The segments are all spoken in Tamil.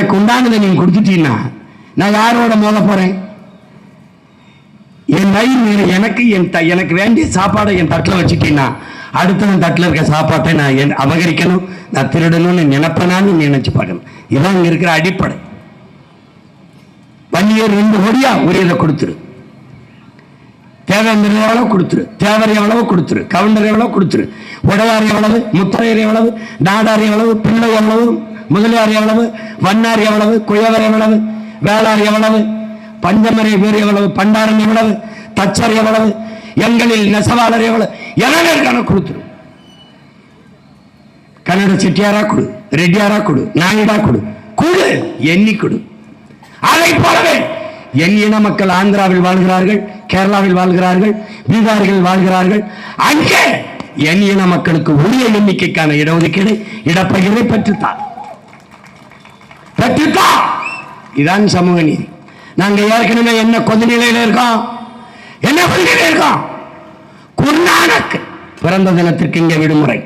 எனக்கு உண்டானதை நீங்க கொடுத்துட்டீங்கன்னா நான் யாரோட மோத போறேன்? என் வயிறு எனக்கு வேண்டிய சாப்பாடை என் தட்டில் வச்சுட்டீங்கன்னா அடுத்தவன் தட்டில் இருக்க சாப்பாட்டை நான் அபகரிக்கணும், நான் திருடணும்னு நினைப்பனான்னு நினைச்சு பார்க்கணும். இதான் இங்க இருக்கிற அடிப்படை. வன்னியர் 2 கோடியா உரியதை கொடுத்துரு, தேவேந்திர எவ்வளவு கொடுத்துரு, தேவர் எவ்வளவு கொடுத்துரு, கவுண்டர் எவ்வளவு கொடுத்துரு, உடையார் எவ்வளவு, முத்தரையர் எவ்வளவு, நாடார் எவ்வளவு, பிள்ளை எவ்வளவு, முதலியார் எவ்வளவு, வண்ணார் எவ்வளவு, குயவர் எவ்வளவு, வேளார் எவ்வளவு, பஞ்சமரை வீர் எவ்வளவு, பண்டாரன் எவ்வளவு, தச்சர் எவ்வளவு, எங்களில் நெசவாளர் எவ்வளவு, எவ்வளவு கொடுத்துரு. கன்னட செட்டியாரா கொடு, ரெட்டியாரா கொடு, நாயுடா கொடு, கொடு, எண்ணி கொடு. அதை போலவே என் இன மக்கள் ஆந்திராவில் வாழ்கிறார்கள், கேரளாவில் வாழ்கிறார்கள், பீகாரில் வாழ்கிறார்கள். அங்கே என் இன மக்களுக்கு உரிய எண்ணிக்கைக்கான இடஒதுக்கீடு, இடப்பகிர்வை பெற்றுத்தான். இதான் சமூக நீதி. நாங்க ஏற்கனவே என்ன கொதிநிலையில இருக்கோம், என்ன கொள்கையில இருக்கோம்? குருநானக் பிறந்த தினத்திற்கு இங்கே விடுமுறை,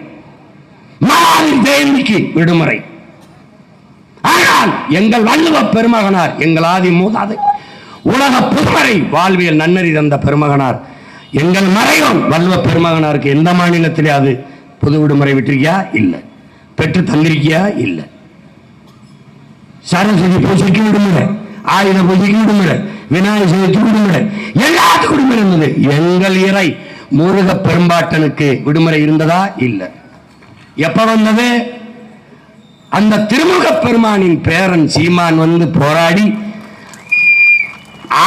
மகாவீர் ஜெயந்திக்கு விடுமுறை. ஆனால் எங்கள் வள்ளுவ பெருமகனார், எங்கள் ஆதி மூதாதை, உலக பொதுமறை வாழ்வியல் நன்னறி தந்த பெருமகனார், எங்கள் மறையோன் வள்ளுவ பெருமகனாருக்கு எந்த மாநிலத்திலே அது பொது விடுமுறை விட்டிருக்கியா? இல்லை. பெற்று தந்திருக்கியா? இல்லை. சரஸ்வதி பூஜைக்கு விடுமுறை, ஆயுத பூஜைக்கு விடுமுறை, விநாயகர் சதுர்த்திக்கு விடுமுறை, எல்லாத்துக்கும் விடுமுறை இருந்தது. எங்கள் இறை முருக பெரும்பாட்டனுக்கு விடுமுறை இருந்ததா? இல்லை. எப்ப வந்தது? அந்த திருமுக பெருமானின் பேரன் சீமான் வந்து போராடி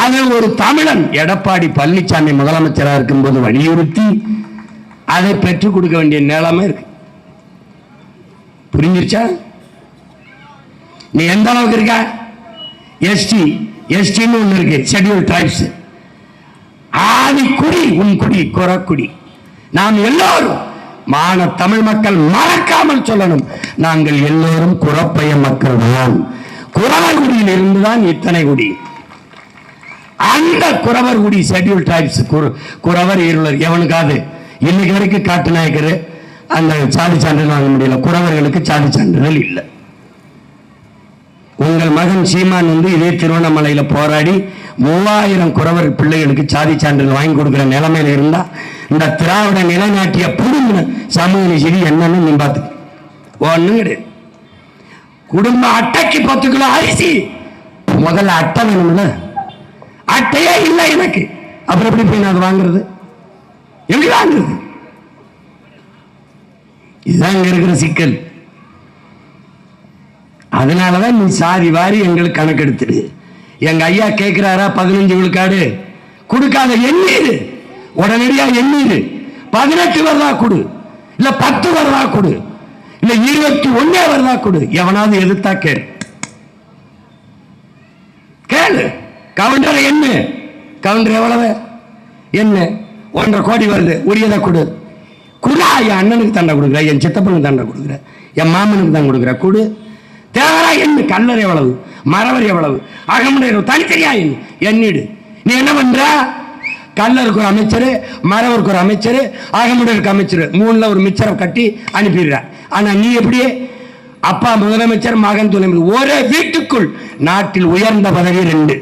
அது ஒரு தமிழன் எடப்பாடி பழனிசாமி முதலமைச்சராக இருக்கும்போது வலியுறுத்தி அதை பெற்றுக் கொடுக்க வேண்டிய நிலைமை இருக்கு. புரிஞ்சிருச்சா? நீ எந்த அளவுக்கு இருக்க? எஸ்டின்னு ஒண்ணு இருக்கு, ஷெட்யூல் டிரைப்ஸ். ஆதி குடி உன் குடி குறக்குடி. நாம் எல்லோரும் மான தமிழ் மக்கள் மறக்காமல் சொல்லணும், நாங்கள் எல்லோரும் குறப்பைய மக்கள் தான். குறவர் குடியில் இருந்துதான் இத்தனை குடி. அந்த குறவர் குடி ஷெட்யூல் டிரைப்ஸ், குறவர் இருளர் எவனுக்காவது இன்னைக்கு வரைக்கும் காட்டு நாயக்கர் அந்த சாதி சான்றிதழ் வாங்க முடியல. குறவர்களுக்கு சாதி சான்றிதழ் இல்லை. உங்கள் மகன் சீமான் வந்து இதே திருவண்ணாமலையில போராடி 3000 குறவர் பிள்ளைகளுக்கு சாதி சான்றிதழ் வாங்கி கொடுக்கிற நிலைமையில இருந்தா இந்த திராவிட நிலைநாட்டிய புதுமை சமூக நீதி என்னன்னு நீ பார்த்து ஒண்ணும் கிடையாது. குடும்ப அட்டைக்கு 10 கிலோ அரிசி, முதல்ல அட்டை வேணும்ல, அட்டையே இல்லை எனக்கு, அப்புறம் எப்படி போய் நான் வாங்குறது? எப்படி வாங்குறது? இதுதான் இங்க இருக்கிற சிக்கல். அதனாலதான் நீ சாதி வாரி எங்களுக்கு கணக்கெடுத்துடு. எங்க ஐயா கேட்கிறாரா 15 விழுக்காடு கொடுக்காத, எண்ணீரு உடனடியா எண்ணீரு. 18 வருதா கொடு, இல்ல 10 வருதா கொடு, இல்ல 21 வருதா கொடு. எவனாவது எதிர்த்தா கேளு, கேளு. கவுண்டர் என்ன, கவுண்டர் எவ்வளவு என்ன? 1.5 கோடி வருது, உரியதை கொடு. குடா, என் அண்ணனுக்கு தண்டை கொடுக்குற, என் சித்தப்பனுக்கு தண்டை கொடுக்குற, என் மாமனுக்கு தான் கொடுக்குற, கொடு. தேவரா என்ன? கல்லர் எவ்வளவு, மரவர் எவ்வளவு, அகமுடையர் தனித்தனியா எண்ணிடு. நீ என்ன பண்ற? கல்லருக்கு ஒரு அமைச்சர், மரவருக்கு ஒரு அமைச்சர், அகமுடையருக்கு அமைச்சர், 3ல ஒரு மிச்சரை கட்டி அனுப்பிடுற. ஆனா நீ எப்படி? அப்பா முதலமைச்சர், மகன் துணை, ஒரே வீட்டுக்குள் நாட்டில் உயர்ந்த பதவி 2.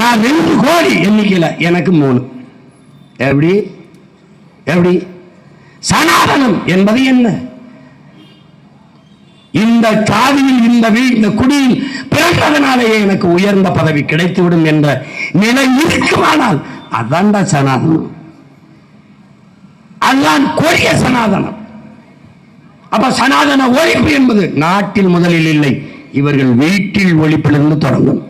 நான் 2 கோடி எண்ணிக்கையில எனக்கு 3. எப்படி எப்படி? சனாதனம் என்பது என்ன? இந்த சாதியில் இந்த குடியில் பிறந்ததனாலேயே எனக்கு உயர்ந்த பதவி கிடைத்துவிடும் என்ற நிலை இருக்குமானால் அதான்டா சனாதனம், அதுதான் கொடிய சனாதனம். அப்ப சனாதன ஒழிப்பு என்பது நாட்டில் முதலில் இல்லை, இவர்கள் வீட்டில் ஒழிப்பிலிருந்து தொடங்கும்.